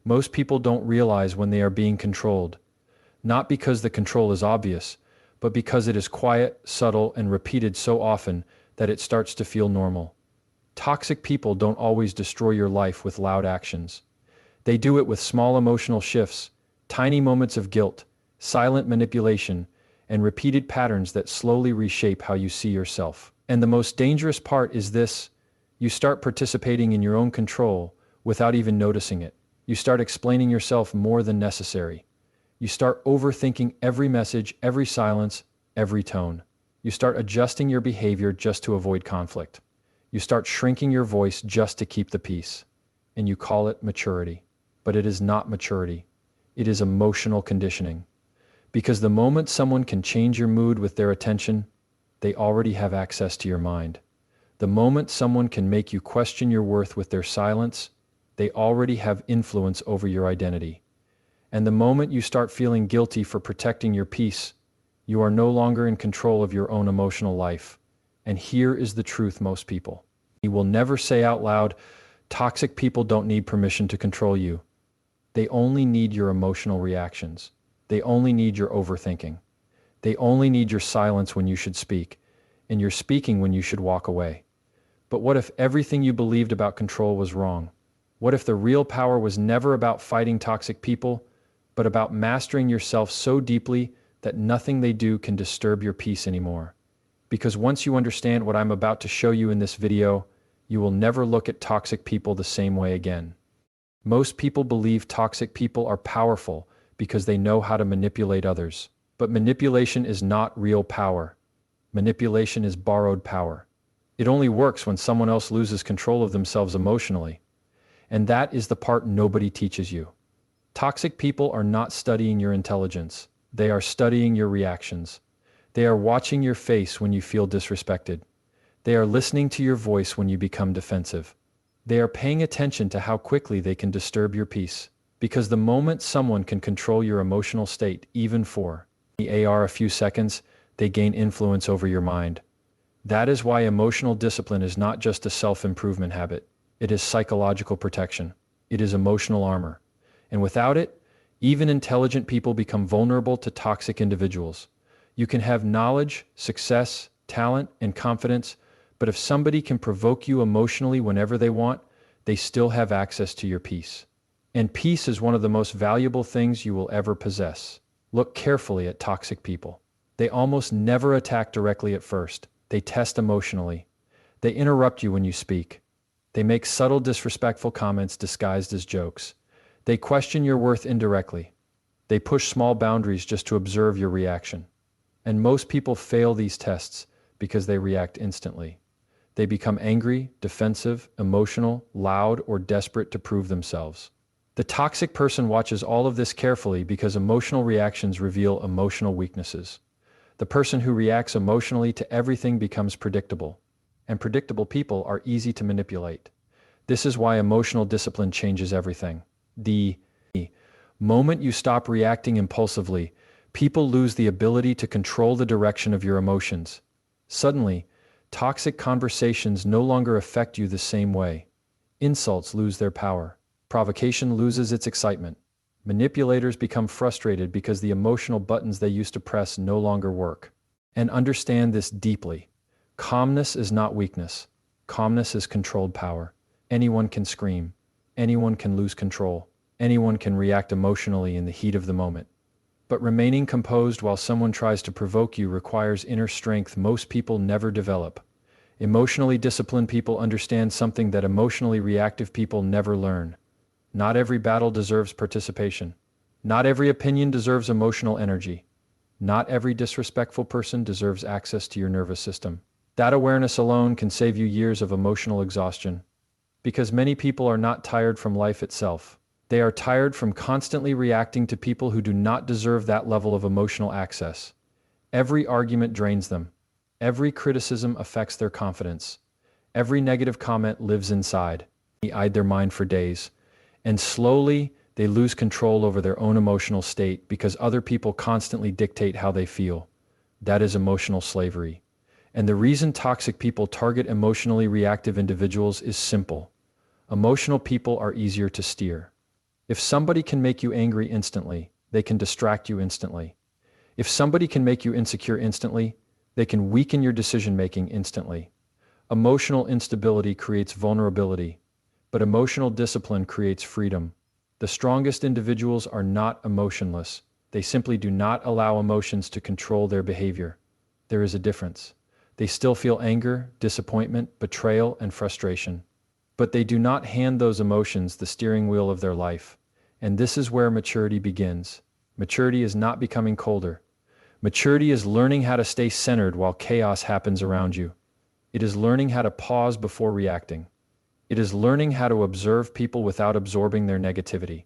Most people don't realize when they are being controlled, not because the control is obvious, but because it is quiet, subtle, and repeated so often that it starts to feel normal. Toxic people don't always destroy your life with loud actions. They do it with small emotional shifts, tiny moments of guilt, silent manipulation, and repeated patterns that slowly reshape how you see yourself. And the most dangerous part is this: you start participating in your own control without even noticing it. You start explaining yourself more than necessary. You start overthinking every message, every silence, every tone. You start adjusting your behavior just to avoid conflict. You start shrinking your voice just to keep the peace. And you call it maturity. But it is not maturity. It is emotional conditioning. Because the moment someone can change your mood with their attention, they already have access to your mind. The moment someone can make you question your worth with their silence, they already have influence over your identity. And the moment you start feeling guilty for protecting your peace, you are no longer in control of your own emotional life. And here is the truth: most people. You will never say out loud, toxic people don't need permission to control you. They only need your emotional reactions. They only need your overthinking. They only need your silence when you should speak, and your speaking when you should walk away. But what if everything you believed about control was wrong? What if the real power was never about fighting toxic people, but about mastering yourself so deeply that nothing they do can disturb your peace anymore? Because once you understand what I'm about to show you in this video, you will never look at toxic people the same way again. Most people believe toxic people are powerful because they know how to manipulate others. But manipulation is not real power. Manipulation is borrowed power. It only works when someone else loses control of themselves emotionally. And that is the part nobody teaches you. Toxic people are not studying your intelligence. They are studying your reactions. They are watching your face when you feel disrespected. They are listening to your voice when you become defensive. They are paying attention to how quickly they can disturb your peace. Because the moment someone can control your emotional state, even for a few seconds, they gain influence over your mind. That is why emotional discipline is not just a self-improvement habit. It is psychological protection. It is emotional armor. And without it, even intelligent people become vulnerable to toxic individuals. You can have knowledge, success, talent, and confidence, but if somebody can provoke you emotionally whenever they want, they still have access to your peace. And peace is one of the most valuable things you will ever possess. Look carefully at toxic people. They almost never attack directly at first. They test emotionally. They interrupt you when you speak. They make subtle disrespectful comments disguised as jokes. They question your worth indirectly. They push small boundaries just to observe your reaction. And most people fail these tests because they react instantly. They become angry, defensive, emotional, loud, or desperate to prove themselves. The toxic person watches all of this carefully because emotional reactions reveal emotional weaknesses. The person who reacts emotionally to everything becomes predictable, and predictable people are easy to manipulate. This is why emotional discipline changes everything. The moment you stop reacting impulsively, people lose the ability to control the direction of your emotions. Suddenly, toxic conversations no longer affect you the same way. Insults lose their power. Provocation loses its excitement. Manipulators become frustrated because the emotional buttons they used to press no longer work. And understand this deeply. Calmness is not weakness. Calmness is controlled power. Anyone can scream. Anyone can lose control. Anyone can react emotionally in the heat of the moment. But remaining composed while someone tries to provoke you requires inner strength most people never develop. Emotionally disciplined people understand something that emotionally reactive people never learn. Not every battle deserves participation. Not every opinion deserves emotional energy. Not every disrespectful person deserves access to your nervous system. That awareness alone can save you years of emotional exhaustion. Because many people are not tired from life itself. They are tired from constantly reacting to people who do not deserve that level of emotional access. Every argument drains them. Every criticism affects their confidence. Every negative comment lives inside. They hide their mind for days. And slowly, they lose control over their own emotional state because other people constantly dictate how they feel. That is emotional slavery. And the reason toxic people target emotionally reactive individuals is simple. Emotional people are easier to steer. If somebody can make you angry instantly, they can distract you instantly. If somebody can make you insecure instantly, they can weaken your decision-making instantly. Emotional instability creates vulnerability, but emotional discipline creates freedom. The strongest individuals are not emotionless. They simply do not allow emotions to control their behavior. There is a difference. They still feel anger, disappointment, betrayal, and frustration. But they do not hand those emotions the steering wheel of their life. And this is where maturity begins. Maturity is not becoming colder. Maturity is learning how to stay centered while chaos happens around you. It is learning how to pause before reacting. It is learning how to observe people without absorbing their negativity.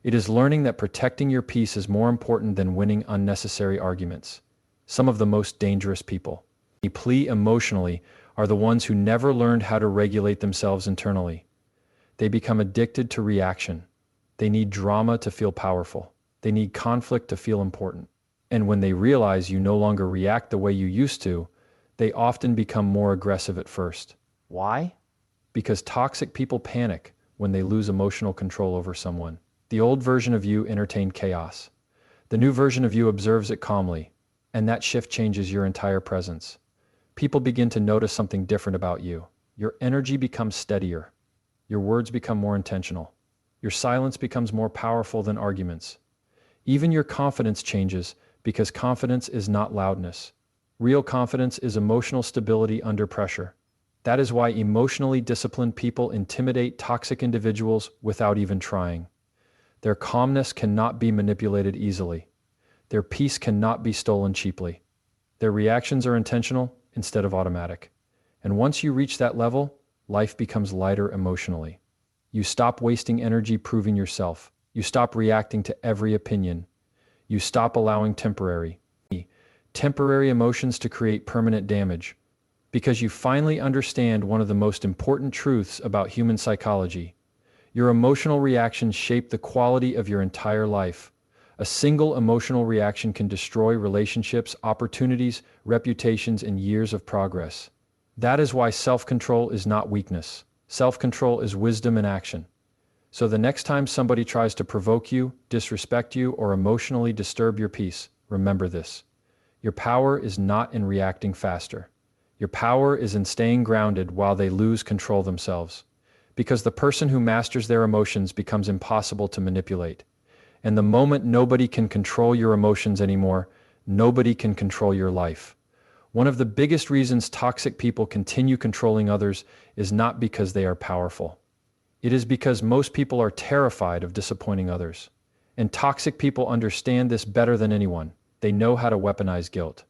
It is learning that protecting your peace is more important than winning unnecessary arguments. Some of the most dangerous people who plea emotionally are the ones who never learned how to regulate themselves internally. They become addicted to reaction. They need drama to feel powerful. They need conflict to feel important. And when they realize you no longer react the way you used to, they often become more aggressive at first. Why? Because toxic people panic when they lose emotional control over someone. The old version of you entertained chaos. The new version of you observes it calmly, and that shift changes your entire presence. People begin to notice something different about you. Your energy becomes steadier. Your words become more intentional. Your silence becomes more powerful than arguments. Even your confidence changes because confidence is not loudness. Real confidence is emotional stability under pressure. That is why emotionally disciplined people intimidate toxic individuals without even trying. Their calmness cannot be manipulated easily. Their peace cannot be stolen cheaply. Their reactions are intentional instead of automatic. And once you reach that level, life becomes lighter emotionally. You stop wasting energy proving yourself. You stop reacting to every opinion. You stop allowing temporary emotions to create permanent damage. Because you finally understand one of the most important truths about human psychology. Your emotional reactions shape the quality of your entire life. A single emotional reaction can destroy relationships, opportunities, reputations, and years of progress. That is why self-control is not weakness. Self-control is wisdom in action. So the next time somebody tries to provoke you, disrespect you, or emotionally disturb your peace, remember this. Your power is not in reacting faster. Your power is in staying grounded while they lose control themselves. Because the person who masters their emotions becomes impossible to manipulate. And the moment nobody can control your emotions anymore, nobody can control your life. One of the biggest reasons toxic people continue controlling others is not because they are powerful. It is because most people are terrified of disappointing others. And toxic people understand this better than anyone. They know how to weaponize guilt.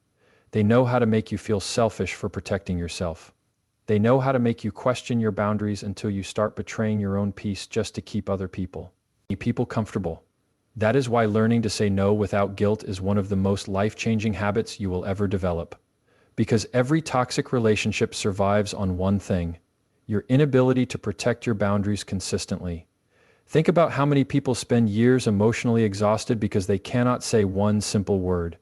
They know how to make you feel selfish for protecting yourself. They know how to make you question your boundaries until you start betraying your own peace just to keep other people comfortable. That is why learning to say no without guilt is one of the most life-changing habits you will ever develop. Because every toxic relationship survives on one thing: your inability to protect your boundaries consistently. Think about how many people spend years emotionally exhausted because they cannot say one simple word.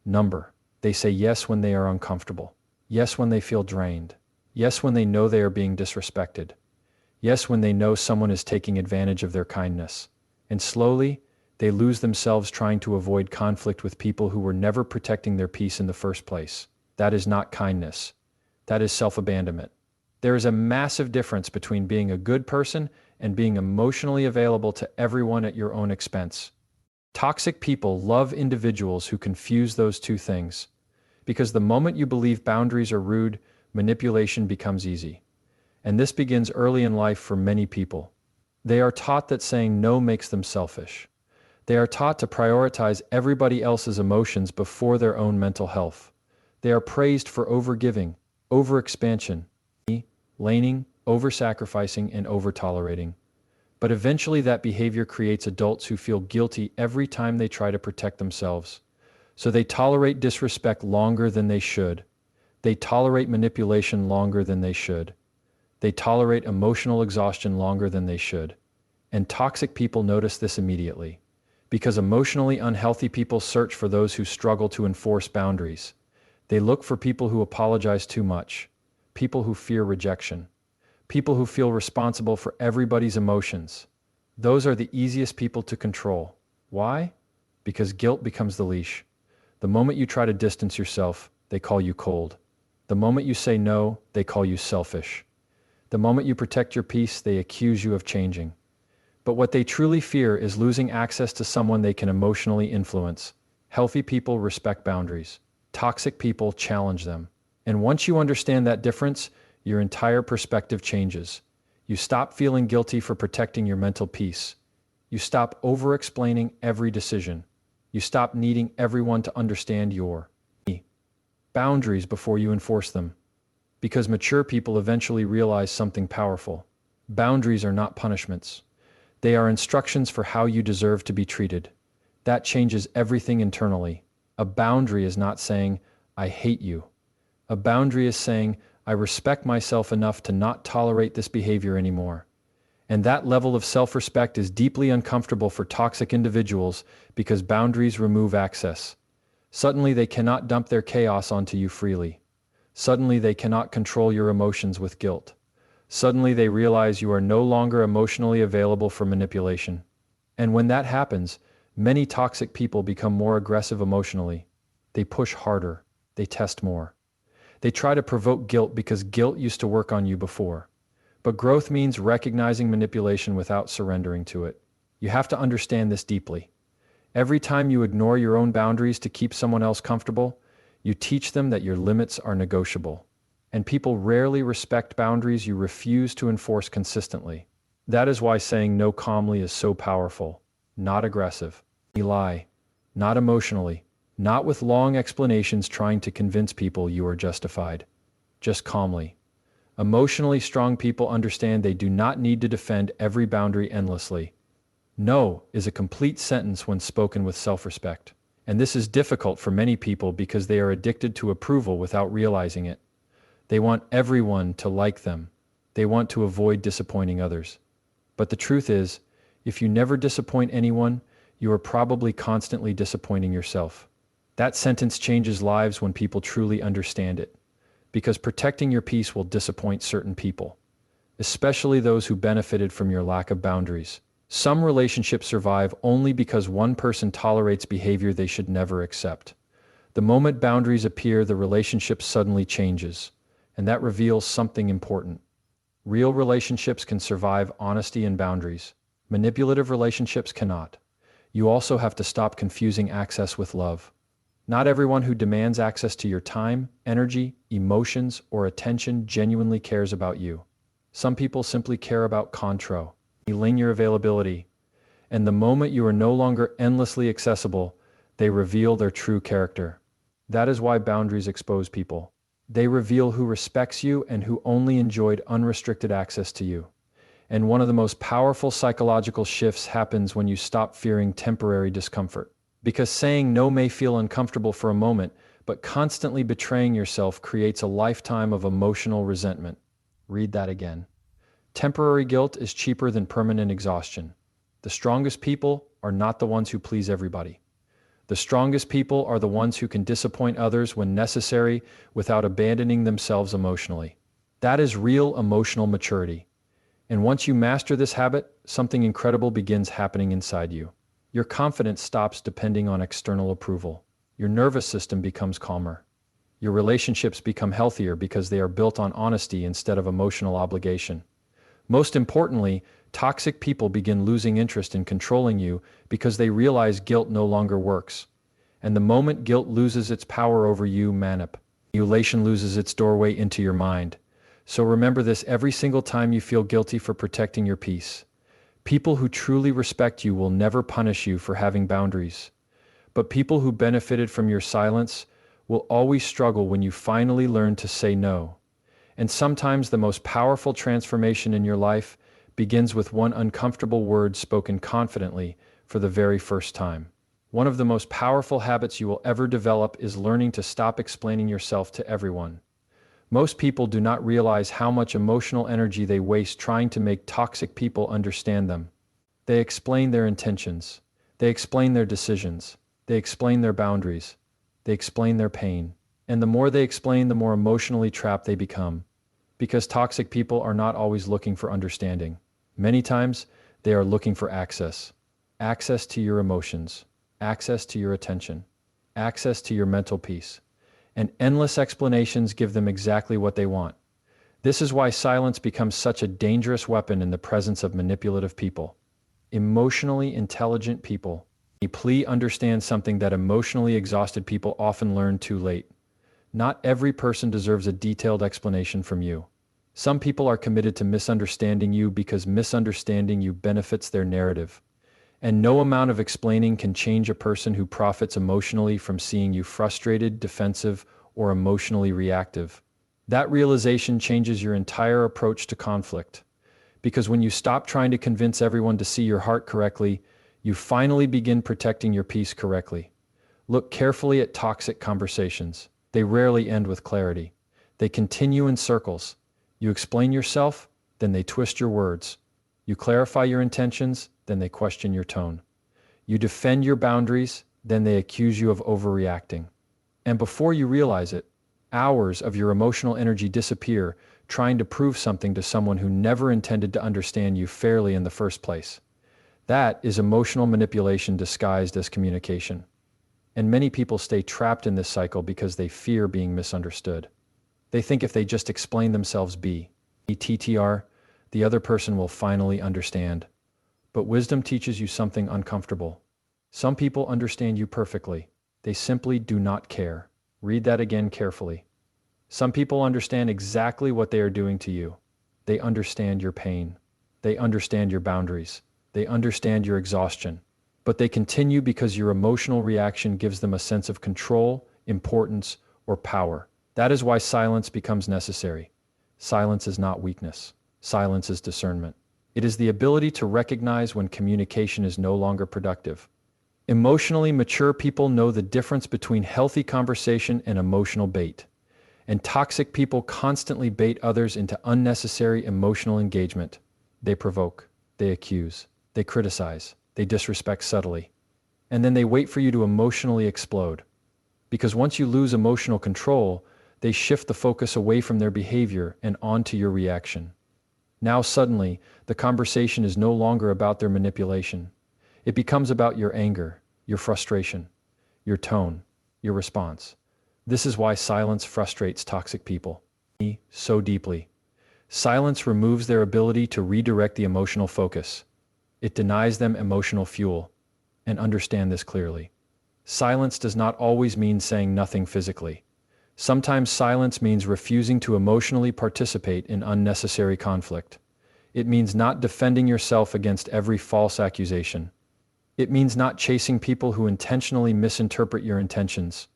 Number. They say yes when they are uncomfortable. Yes when they feel drained. Yes when they know they are being disrespected. Yes when they know someone is taking advantage of their kindness. And slowly, they lose themselves trying to avoid conflict with people who were never protecting their peace in the first place. That is not kindness. That is self-abandonment. There is a massive difference between being a good person and being emotionally available to everyone at your own expense. Toxic people love individuals who confuse those two things. Because the moment you believe boundaries are rude, manipulation becomes easy. And this begins early in life for many people. They are taught that saying no makes them selfish. They are taught to prioritize everybody else's emotions before their own mental health. They are praised for overgiving, overexpansion, laning, over-sacrificing, and over-tolerating. But eventually that behavior creates adults who feel guilty every time they try to protect themselves. So they tolerate disrespect longer than they should. They tolerate manipulation longer than they should. They tolerate emotional exhaustion longer than they should. And toxic people notice this immediately. Because emotionally unhealthy people search for those who struggle to enforce boundaries. They look for people who apologize too much. People who fear rejection. People who feel responsible for everybody's emotions. Those are the easiest people to control. Why? Because guilt becomes the leash. The moment you try to distance yourself, they call you cold. The moment you say no, they call you selfish. The moment you protect your peace, they accuse you of changing. But what they truly fear is losing access to someone they can emotionally influence. Healthy people respect boundaries. Toxic people challenge them. And once you understand that difference, your entire perspective changes. You stop feeling guilty for protecting your mental peace. You stop over-explaining every decision. You stop needing everyone to understand your boundaries before you enforce them. Because mature people eventually realize something powerful. Boundaries are not punishments. They are instructions for how you deserve to be treated. That changes everything internally. A boundary is not saying, I hate you. A boundary is saying, I respect myself enough to not tolerate this behavior anymore. And that level of self-respect is deeply uncomfortable for toxic individuals because boundaries remove access. Suddenly they cannot dump their chaos onto you freely. Suddenly they cannot control your emotions with guilt. Suddenly they realize you are no longer emotionally available for manipulation. And when that happens, many toxic people become more aggressive emotionally. They push harder. They test more. They try to provoke guilt because guilt used to work on you before. But growth means recognizing manipulation without surrendering to it. You have to understand this deeply. Every time you ignore your own boundaries to keep someone else comfortable, you teach them that your limits are negotiable. And people rarely respect boundaries you refuse to enforce consistently. That is why saying no calmly is so powerful. Not aggressive. You lie. Not emotionally. Not with long explanations trying to convince people you are justified. Just calmly. Emotionally strong people understand they do not need to defend every boundary endlessly. No is a complete sentence when spoken with self-respect. And this is difficult for many people because they are addicted to approval without realizing it. They want everyone to like them. They want to avoid disappointing others. But the truth is, if you never disappoint anyone, you are probably constantly disappointing yourself. That sentence changes lives when people truly understand it. Because protecting your peace will disappoint certain people, especially those who benefited from your lack of boundaries. Some relationships survive only because one person tolerates behavior they should never accept. The moment boundaries appear, the relationship suddenly changes, and that reveals something important. Real relationships can survive honesty and boundaries. Manipulative relationships cannot. You also have to stop confusing access with love. Not everyone who demands access to your time, energy, emotions, or attention genuinely cares about you. Some people simply care about control, linear availability, and the moment you are no longer endlessly accessible, they reveal their true character. That is why boundaries expose people. They reveal who respects you and who only enjoyed unrestricted access to you. And one of the most powerful psychological shifts happens when you stop fearing temporary discomfort. Because saying no may feel uncomfortable for a moment, but constantly betraying yourself creates a lifetime of emotional resentment. Read that again. Temporary guilt is cheaper than permanent exhaustion. The strongest people are not the ones who please everybody. The strongest people are the ones who can disappoint others when necessary without abandoning themselves emotionally. That is real emotional maturity. And once you master this habit, something incredible begins happening inside you. Your confidence stops depending on external approval. Your nervous system becomes calmer. Your relationships become healthier because they are built on honesty instead of emotional obligation. Most importantly, toxic people begin losing interest in controlling you because they realize guilt no longer works. And the moment guilt loses its power over you, manipulation loses its doorway into your mind. So remember this every single time you feel guilty for protecting your peace. People who truly respect you will never punish you for having boundaries. But people who benefited from your silence will always struggle when you finally learn to say no. And sometimes the most powerful transformation in your life begins with one uncomfortable word spoken confidently for the very first time. One of the most powerful habits you will ever develop is learning to stop explaining yourself to everyone. Most people do not realize how much emotional energy they waste trying to make toxic people understand them. They explain their intentions. They explain their decisions. They explain their boundaries. They explain their pain. And the more they explain, the more emotionally trapped they become. Because toxic people are not always looking for understanding. Many times, They are looking for access. Access to your emotions, access to your attention, access to your mental peace. And endless explanations give them exactly what they want. This is why silence becomes such a dangerous weapon in the presence of manipulative people. Emotionally intelligent people deeply understand something that emotionally exhausted people often learn too late. Not every person deserves a detailed explanation from you. Some people are committed to misunderstanding you because misunderstanding you benefits their narrative. And no amount of explaining can change a person who profits emotionally from seeing you frustrated, defensive, or emotionally reactive. That realization changes your entire approach to conflict. Because when you stop trying to convince everyone to see your heart correctly, you finally begin protecting your peace correctly. Look carefully at toxic conversations. They rarely end with clarity. They continue in circles. You explain yourself, then they twist your words. You clarify your intentions, then they question your tone. You defend your boundaries, then they accuse you of overreacting. And before you realize it, hours of your emotional energy disappear trying to prove something to someone who never intended to understand you fairly in the first place. That is emotional manipulation disguised as communication. And many people stay trapped in this cycle because they fear being misunderstood. They think if they just explain themselves BTTR, the other person will finally understand. But wisdom teaches you something uncomfortable. Some people understand you perfectly. They simply do not care. Read that again carefully. Some people understand exactly what they are doing to you. They understand your pain. They understand your boundaries. They understand your exhaustion. But they continue because your emotional reaction gives them a sense of control, importance, or power. That is why silence becomes necessary. Silence is not weakness. Silence is discernment. It is the ability to recognize when communication is no longer productive. Emotionally mature people know the difference between healthy conversation and emotional bait. And toxic people constantly bait others into unnecessary emotional engagement. They provoke, they accuse, they criticize, they disrespect subtly. And then they wait for you to emotionally explode. Because once you lose emotional control, they shift the focus away from their behavior and onto your reaction. Now suddenly, the conversation is no longer about their manipulation. It becomes about your anger, your frustration, your tone, your response. This is why silence frustrates toxic people so deeply. Silence removes their ability to redirect the emotional focus. It denies them emotional fuel. And understand this clearly. Silence does not always mean saying nothing physically. Sometimes silence means refusing to emotionally participate in unnecessary conflict. It means not defending yourself against every false accusation. It means not chasing people who intentionally misinterpret your intentions.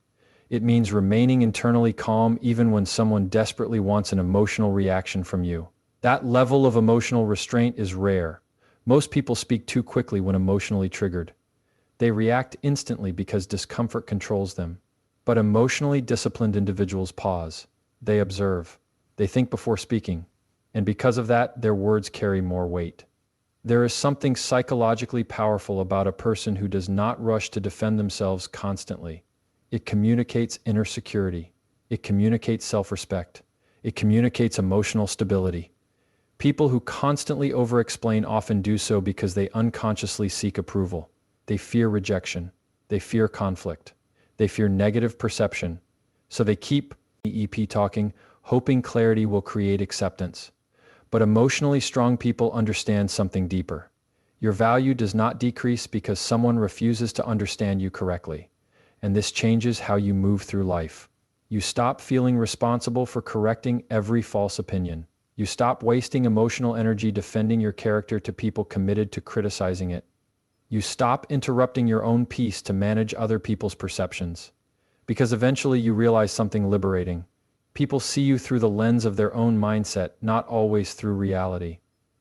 It means remaining internally calm even when someone desperately wants an emotional reaction from you. That level of emotional restraint is rare. Most people speak too quickly when emotionally triggered. They react instantly because discomfort controls them. But emotionally disciplined individuals pause. They observe. They think before speaking. And because of that, their words carry more weight. There is something psychologically powerful about a person who does not rush to defend themselves constantly. It communicates inner security. It communicates self-respect. It communicates emotional stability. People who constantly over-explain often do so because they unconsciously seek approval. They fear rejection. They fear conflict. They fear negative perception. So they keep talking, hoping clarity will create acceptance. But emotionally strong people understand something deeper. Your value does not decrease because someone refuses to understand you correctly. And this changes how you move through life. You stop feeling responsible for correcting every false opinion. You stop wasting emotional energy defending your character to people committed to criticizing it. You stop interrupting your own peace to manage other people's perceptions. Because eventually you realize something liberating. People see you through the lens of their own mindset, not always through reality.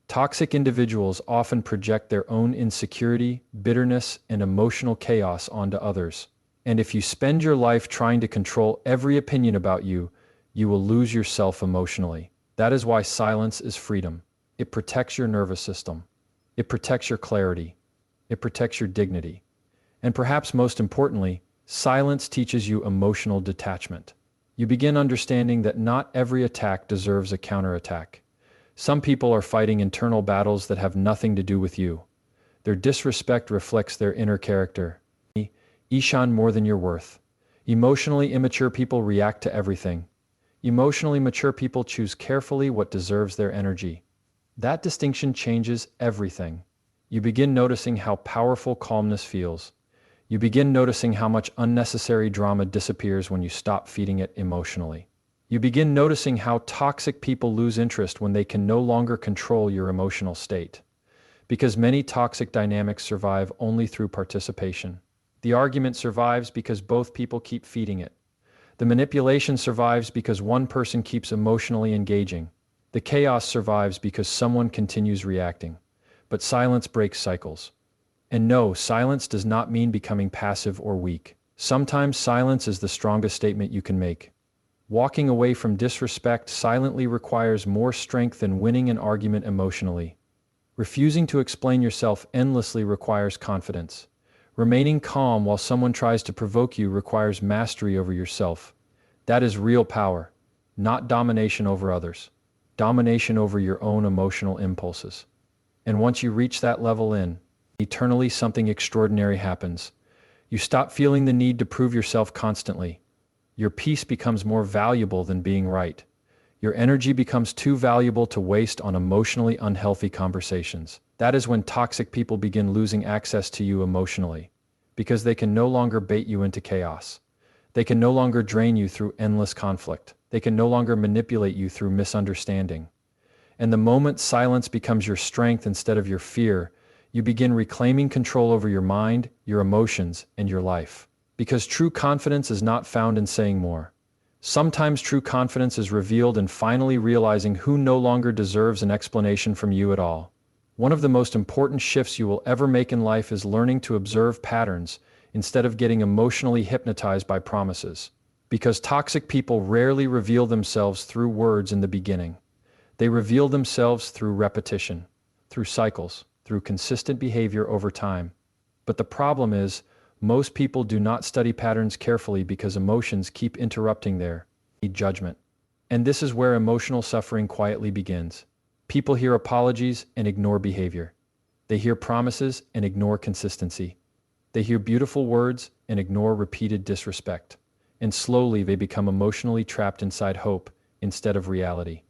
Toxic individuals often project their own insecurity, bitterness, and emotional chaos onto others. And if you spend your life trying to control every opinion about you, you will lose yourself emotionally. That is why silence is freedom. It protects your nervous system. It protects your clarity. It protects your dignity. And perhaps most importantly, silence teaches you emotional detachment. You begin understanding that not every attack deserves a counterattack. Some people are fighting internal battles that have nothing to do with you. Their disrespect reflects their inner character. Ishan more than your worth. Emotionally immature people react to everything. Emotionally mature people choose carefully what deserves their energy. That distinction changes everything. You begin noticing how powerful calmness feels. You begin noticing how much unnecessary drama disappears when you stop feeding it emotionally. You begin noticing how toxic people lose interest when they can no longer control your emotional state. Because many toxic dynamics survive only through participation. The argument survives because both people keep feeding it. The manipulation survives because one person keeps emotionally engaging. The chaos survives because someone continues reacting. But silence breaks cycles. And no, silence does not mean becoming passive or weak. Sometimes silence is the strongest statement you can make. Walking away from disrespect silently requires more strength than winning an argument emotionally. Refusing to explain yourself endlessly requires confidence. Remaining calm while someone tries to provoke you requires mastery over yourself. That is real power, not domination over others. Domination over your own emotional impulses. And once you reach that level eternally something extraordinary happens. You stop feeling the need to prove yourself constantly. Your peace becomes more valuable than being right. Your energy becomes too valuable to waste on emotionally unhealthy conversations. That is when toxic people begin losing access to you emotionally, because they can no longer bait you into chaos. They can no longer drain you through endless conflict. They can no longer manipulate you through misunderstanding. And the moment silence becomes your strength instead of your fear, you begin reclaiming control over your mind, your emotions, and your life. Because true confidence is not found in saying more. Sometimes true confidence is revealed in finally realizing who no longer deserves an explanation from you at all. One of the most important shifts you will ever make in life is learning to observe patterns instead of getting emotionally hypnotized by promises. Because toxic people rarely reveal themselves through words in the beginning. They reveal themselves through repetition, through cycles, through consistent behavior over time. But the problem is, most people do not study patterns carefully because emotions keep interrupting their judgment. And this is where emotional suffering quietly begins. People hear apologies and ignore behavior. They hear promises and ignore consistency. They hear beautiful words and ignore repeated disrespect. And slowly they become emotionally trapped inside hope instead of reality.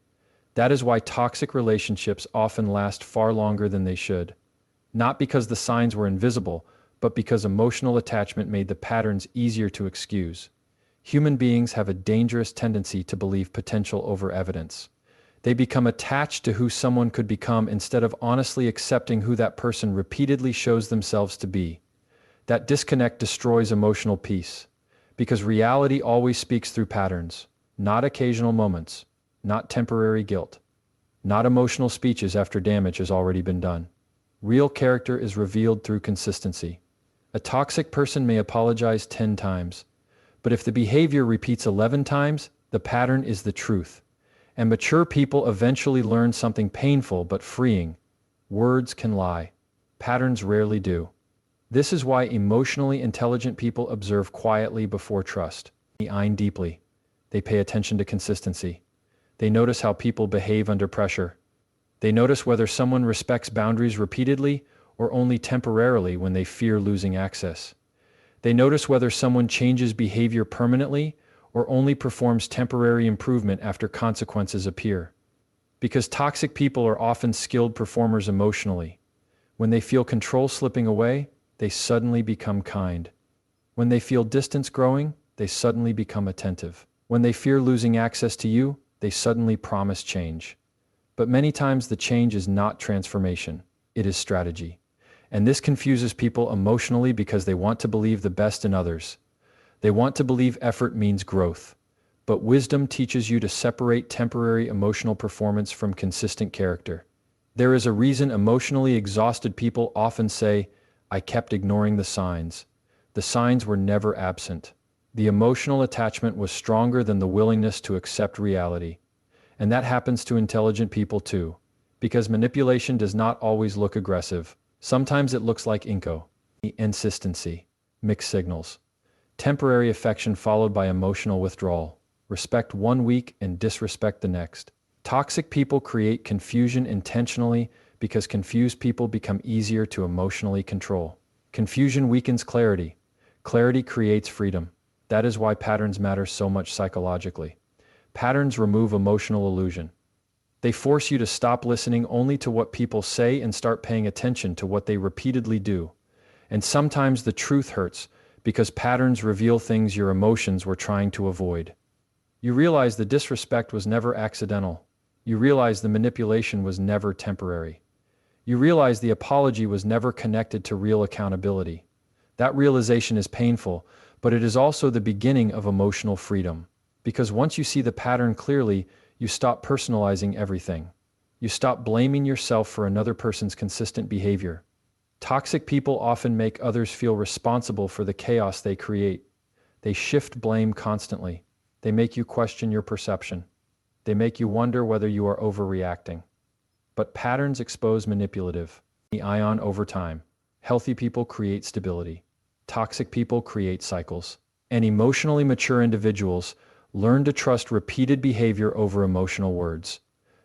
That is why toxic relationships often last far longer than they should. Not because the signs were invisible, but because emotional attachment made the patterns easier to excuse. Human beings have a dangerous tendency to believe potential over evidence. They become attached to who someone could become instead of honestly accepting who that person repeatedly shows themselves to be. That disconnect destroys emotional peace, because reality always speaks through patterns, not occasional moments, not temporary guilt, not emotional speeches after damage has already been done. Real character is revealed through consistency. A toxic person may apologize 10 times, but if the behavior repeats 11 times, the pattern is the truth. And mature people eventually learn something painful but freeing. Words can lie. Patterns rarely do. This is why emotionally intelligent people observe quietly before trust. They aim deeply. They pay attention to consistency. They notice how people behave under pressure. They notice whether someone respects boundaries repeatedly or only temporarily when they fear losing access. They notice whether someone changes behavior permanently or only performs temporary improvement after consequences appear. Because toxic people are often skilled performers emotionally. When they feel control slipping away, they suddenly become kind. When they feel distance growing, they suddenly become attentive. When they fear losing access to you, they suddenly promise change. But many times the change is not transformation, it is strategy. And this confuses people emotionally because they want to believe the best in others. They want to believe effort means growth. But wisdom teaches you to separate temporary emotional performance from consistent character. There is a reason emotionally exhausted people often say, "I kept ignoring the signs." The signs were never absent. The emotional attachment was stronger than the willingness to accept reality. And that happens to intelligent people too. Because manipulation does not always look aggressive. Sometimes it looks like inconsistency, mixed signals, temporary affection followed by emotional withdrawal, respect one week and disrespect the next. Toxic people create confusion intentionally because confused people become easier to emotionally control. Confusion weakens clarity. Clarity creates freedom. That is why patterns matter so much psychologically. Patterns remove emotional illusion. They force you to stop listening only to what people say and start paying attention to what they repeatedly do. And sometimes the truth hurts because patterns reveal things your emotions were trying to avoid. You realize the disrespect was never accidental. You realize the manipulation was never temporary. You realize the apology was never connected to real accountability. That realization is painful, but it is also the beginning of emotional freedom. Because once you see the pattern clearly, you stop personalizing everything. You stop blaming yourself for another person's consistent behavior. Toxic people often make others feel responsible for the chaos they create. They shift blame constantly. They make you question your perception. They make you wonder whether you are overreacting. But patterns expose manipulative. The ion over time. Healthy people create stability. Toxic people create cycles. And emotionally mature individuals learn to trust repeated behavior over emotional words.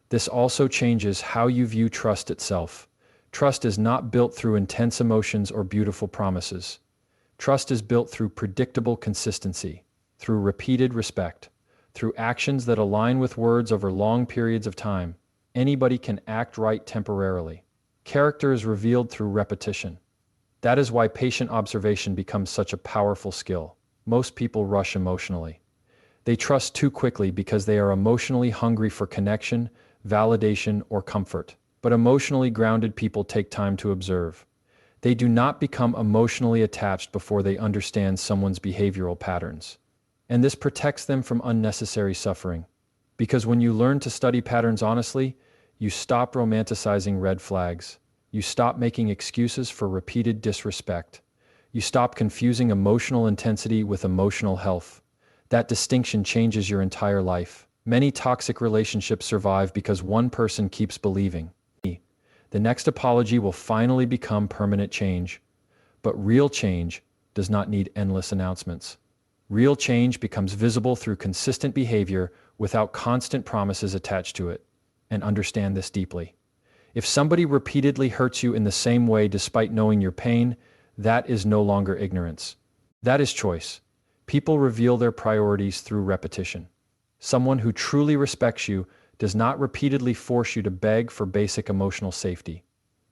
This also changes how you view trust itself. Trust is not built through intense emotions or beautiful promises. Trust is built through predictable consistency, through repeated respect, through actions that align with words over long periods of time. Anybody can act right temporarily. Character is revealed through repetition. That is why patient observation becomes such a powerful skill. Most people rush emotionally. They trust too quickly because they are emotionally hungry for connection, validation, or comfort. But emotionally grounded people take time to observe. They do not become emotionally attached before they understand someone's behavioral patterns. And this protects them from unnecessary suffering. Because when you learn to study patterns honestly, you stop romanticizing red flags. You stop making excuses for repeated disrespect. You stop confusing emotional intensity with emotional health. That distinction changes your entire life. Many toxic relationships survive because one person keeps believing the next apology will finally become permanent change. But real change does not need endless announcements. Real change becomes visible through consistent behavior without constant promises attached to it. And understand this deeply. If somebody repeatedly hurts you in the same way despite knowing your pain, that is no longer ignorance. That is choice. People reveal their priorities through repetition. Someone who truly respects you does not repeatedly force you to beg for basic emotional safety.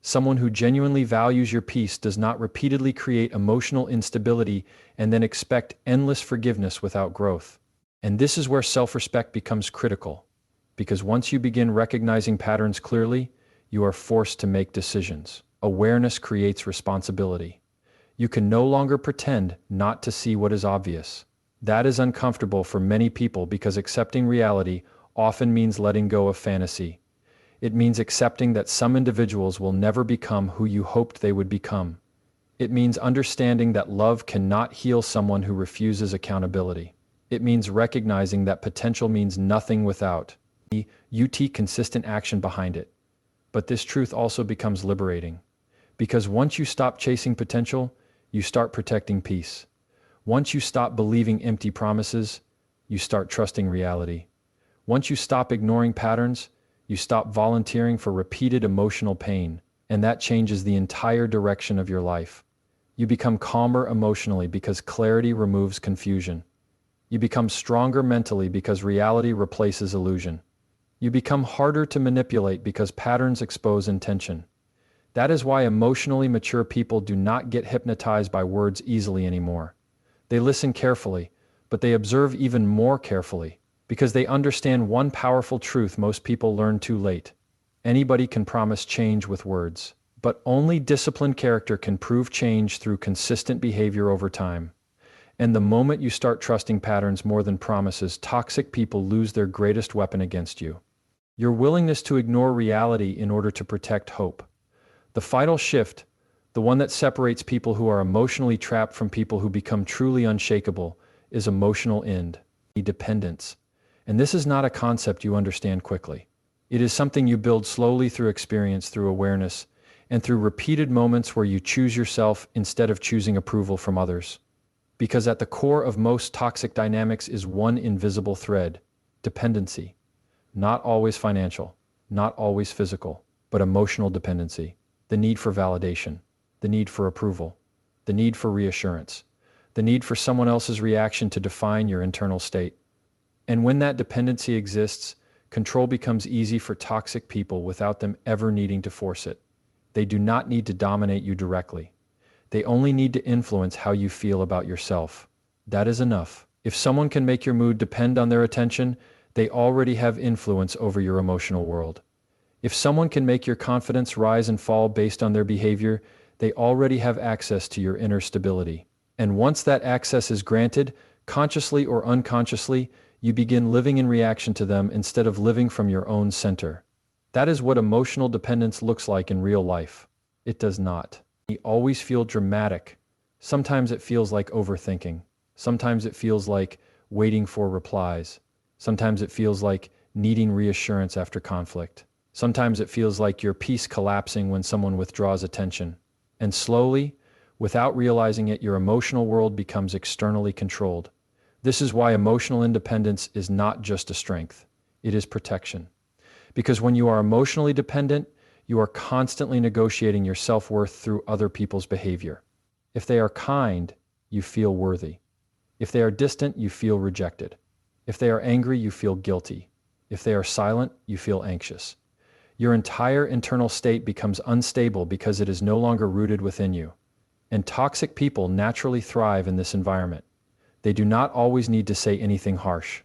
Someone who genuinely values your peace does not repeatedly create emotional instability and then expect endless forgiveness without growth. And this is where self-respect becomes critical, because once you begin recognizing patterns clearly, you are forced to make decisions. Awareness creates responsibility. You can no longer pretend not to see what is obvious. That is uncomfortable for many people because accepting reality often means letting go of fantasy. It means accepting that some individuals will never become who you hoped they would become. It means understanding that love cannot heal someone who refuses accountability. It means recognizing that potential means nothing without consistent action behind it. But this truth also becomes liberating. Because once you stop chasing potential, you start protecting peace. Once you stop believing empty promises, you start trusting reality. Once you stop ignoring patterns, you stop volunteering for repeated emotional pain, and that changes the entire direction of your life. You become calmer emotionally because clarity removes confusion. You become stronger mentally because reality replaces illusion. You become harder to manipulate because patterns expose intention. That is why emotionally mature people do not get hypnotized by words easily anymore. They listen carefully, but they observe even more carefully. Because they understand one powerful truth most people learn too late. Anybody can promise change with words, but only disciplined character can prove change through consistent behavior over time. And the moment you start trusting patterns more than promises, toxic people lose their greatest weapon against you. Your willingness to ignore reality in order to protect hope. The final shift, the one that separates people who are emotionally trapped from people who become truly unshakable, is emotional dependence. And this is not a concept you understand quickly. It is something you build slowly through experience, through awareness, and through repeated moments where you choose yourself instead of choosing approval from others. Because at the core of most toxic dynamics is one invisible thread: dependency. not always financial, not always physical, but emotional dependency, the need for validation, the need for approval, the need for reassurance, the need for someone else's reaction to define your internal state. And when that dependency exists, control becomes easy for toxic people without them ever needing to force it. They do not need to dominate you directly. They only need to influence how you feel about yourself. That is enough. If someone can make your mood depend on their attention, they already have influence over your emotional world. If someone can make your confidence rise and fall based on their behavior, they already have access to your inner stability. And once that access is granted, consciously or unconsciously, you begin living in reaction to them instead of living from your own center. That is what emotional dependence looks like in real life. It does not. You always feel dramatic. Sometimes it feels like overthinking. Sometimes it feels like waiting for replies. Sometimes it feels like needing reassurance after conflict. Sometimes it feels like your peace collapsing when someone withdraws attention. And slowly, without realizing it, your emotional world becomes externally controlled. This is why emotional independence is not just a strength. It is protection. Because when you are emotionally dependent, you are constantly negotiating your self-worth through other people's behavior. If they are kind, you feel worthy. If they are distant, you feel rejected. If they are angry, you feel guilty. If they are silent, you feel anxious. Your entire internal state becomes unstable because it is no longer rooted within you. And toxic people naturally thrive in this environment. They do not always need to say anything harsh.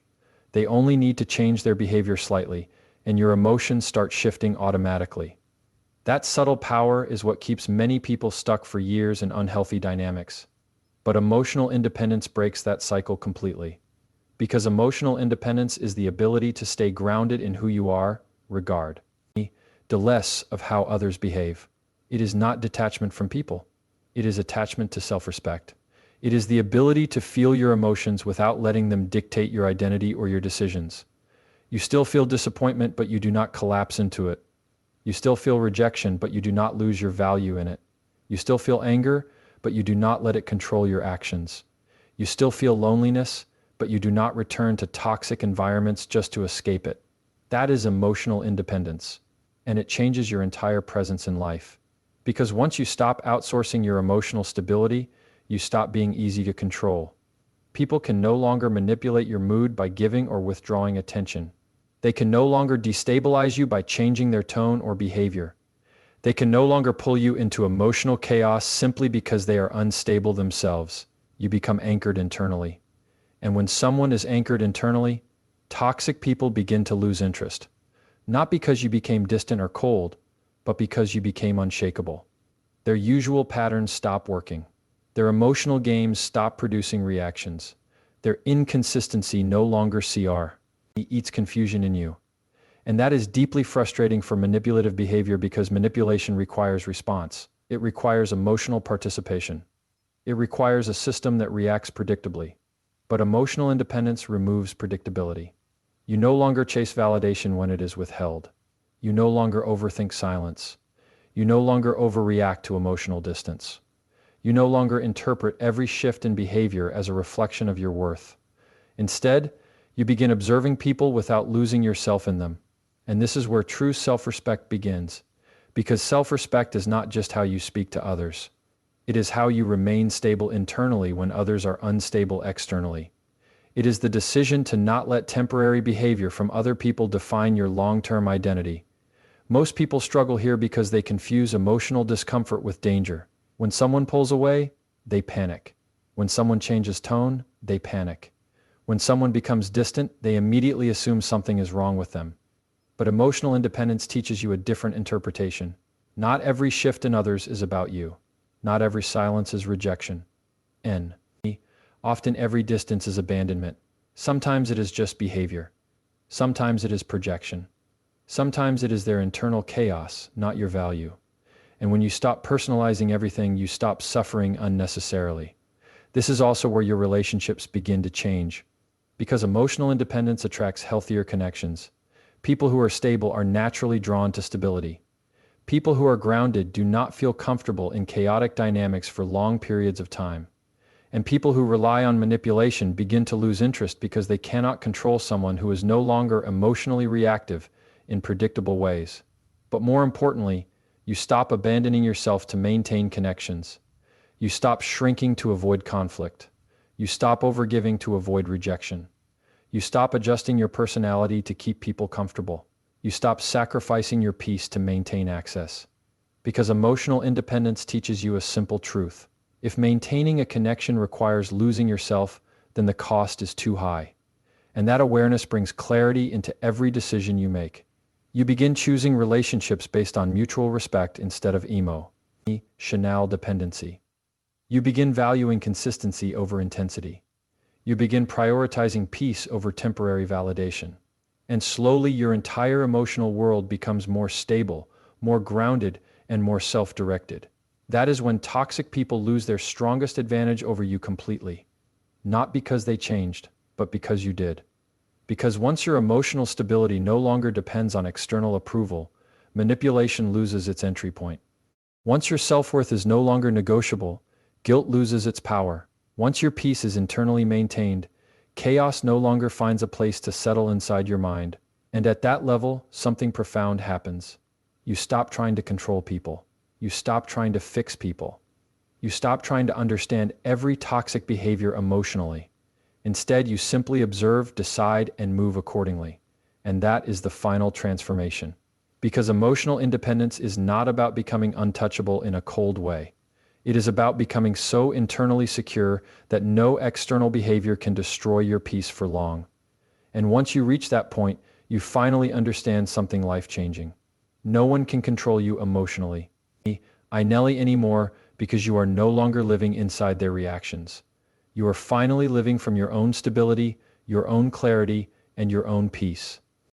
They only need to change their behavior slightly, and your emotions start shifting automatically. That subtle power is what keeps many people stuck for years in unhealthy dynamics. But emotional independence breaks that cycle completely. Because emotional independence is the ability to stay grounded in who you are, regardless of how others behave. It is not detachment from people. It is attachment to self-respect. It is the ability to feel your emotions without letting them dictate your identity or your decisions. You still feel disappointment, but you do not collapse into it. You still feel rejection, but you do not lose your value in it. You still feel anger, but you do not let it control your actions. You still feel loneliness, but you do not return to toxic environments just to escape it. That is emotional independence, and it changes your entire presence in life. Because once you stop outsourcing your emotional stability, you stop being easy to control. People can no longer manipulate your mood by giving or withdrawing attention. They can no longer destabilize you by changing their tone or behavior. They can no longer pull you into emotional chaos simply because they are unstable themselves. You become anchored internally. And when someone is anchored internally, toxic people begin to lose interest. Not because you became distant or cold, but because you became unshakable. Their usual patterns stop working. Their emotional games stop producing reactions. Their inconsistency no longer eats confusion in you. And that is deeply frustrating for manipulative behavior because manipulation requires response. It requires emotional participation. It requires a system that reacts predictably. But emotional independence removes predictability. You no longer chase validation when it is withheld. You no longer overthink silence. You no longer overreact to emotional distance. You no longer interpret every shift in behavior as a reflection of your worth. Instead, you begin observing people without losing yourself in them. And this is where true self-respect begins, because self-respect is not just how you speak to others. It is how you remain stable internally when others are unstable externally. It is the decision to not let temporary behavior from other people define your long-term identity. Most people struggle here because they confuse emotional discomfort with danger. When someone pulls away, they panic. When someone changes tone, they panic. When someone becomes distant, they immediately assume something is wrong with them. But emotional independence teaches you a different interpretation. Not every shift in others is about you. Not every silence is rejection. Often every distance is abandonment. Sometimes it is just behavior. Sometimes it is projection. Sometimes it is their internal chaos, not your value. And when you stop personalizing everything, you stop suffering unnecessarily. This is also where your relationships begin to change. Because emotional independence attracts healthier connections. People who are stable are naturally drawn to stability. People who are grounded do not feel comfortable in chaotic dynamics for long periods of time. And people who rely on manipulation begin to lose interest because they cannot control someone who is no longer emotionally reactive in predictable ways. But more importantly, you stop abandoning yourself to maintain connections. You stop shrinking to avoid conflict. You stop overgiving to avoid rejection. You stop adjusting your personality to keep people comfortable. You stop sacrificing your peace to maintain access. Because emotional independence teaches you a simple truth. If maintaining a connection requires losing yourself, then the cost is too high. And that awareness brings clarity into every decision you make. You begin choosing relationships based on mutual respect instead of emotional dependency. You begin valuing consistency over intensity. You begin prioritizing peace over temporary validation. And slowly your entire emotional world becomes more stable, more grounded, and more self-directed. That is when toxic people lose their strongest advantage over you completely. Not because they changed, but because you did. Because once your emotional stability no longer depends on external approval, manipulation loses its entry point. Once your self-worth is no longer negotiable, guilt loses its power. Once your peace is internally maintained, chaos no longer finds a place to settle inside your mind. And at that level, something profound happens. You stop trying to control people. You stop trying to fix people. You stop trying to understand every toxic behavior emotionally. Instead, you simply observe, decide, and move accordingly. And that is the final transformation. Because emotional independence is not about becoming untouchable in a cold way. It is about becoming so internally secure that no external behavior can destroy your peace for long. And once you reach that point, you finally understand something life-changing. No one can control you emotionally, anymore, because you are no longer living inside their reactions. You are finally living from your own stability, your own clarity, and your own peace.